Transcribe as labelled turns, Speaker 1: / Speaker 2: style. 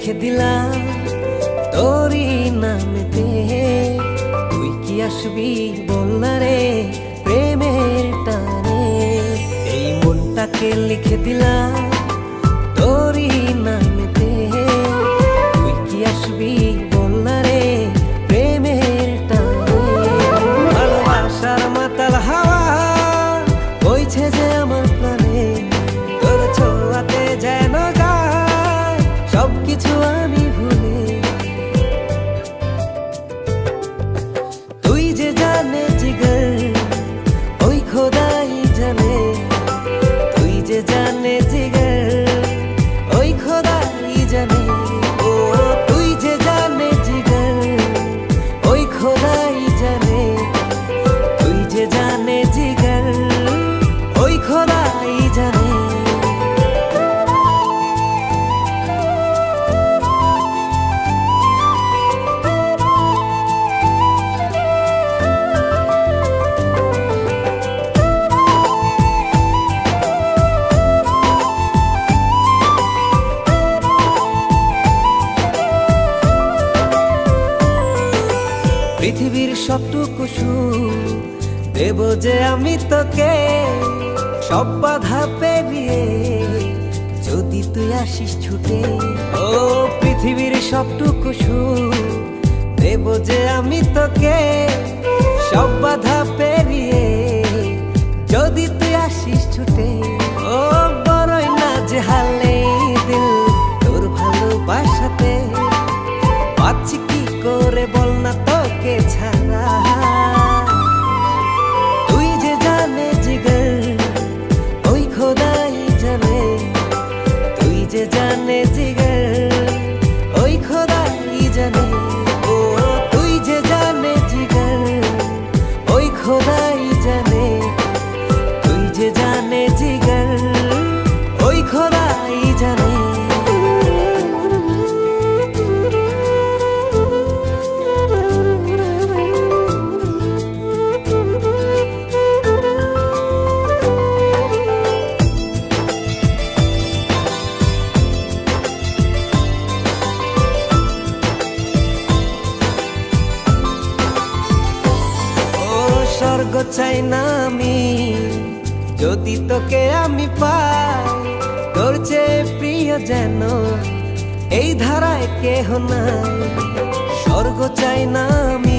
Speaker 1: লিখে দিলাম তোরই নামেতে, তুই কি আসবি বল না রে প্রেমের টানে। এই মনটাকে লিখে দিলাম তোরই নামেতে, তুই কি আসবি বল না রে প্রেমের টানে। ভালোবাসার মাতাল হাওয়া বইছে যে আমার প্রাণে, তোর ছোঁয়াতে যেন যায় সবকিছু আমি ভুলে। তুই যে জানে জিগর ওই খোদাই জানে, তুই যে জানে জিগর ওই খোদাই জানে। ও তুই যে জানে জিগর ওই খোদাই জানে, তুই যে জানে জিগর ওই খোদাই জানে। পৃথিবীর সবটুকু সুখ দেব যে আমি তোকে, সব বাধা পেরিয়ে যদি তুই আসিস ছুটে। ও পৃথিবীর সবটুকু সুখ দেব যে আমি তোকে, সব বাধা পেরিয়ে যদি তুই আসিস ছুটে। ও বড়ই না যে হালে দিল তোর ভালোবাসাতে, পাচ্ছি কি করে বল না তোকে ছাড়া। তুই যে জানে জিগর ওই খোদাই জানে, তুই যে জানে জিগর ওই খোদাই জানে। ও তুই যে জানে জিগর ওই খোদাই জানে, তুই যে জানে জিগর ওই খোদাই জানে। স্বর্গ চাই না আমি যদি তোকে আমি পাই, তোর চেয়ে প্রিয় যেন এই ধারায় কেহ নাই। স্বর্গ চাই না আমি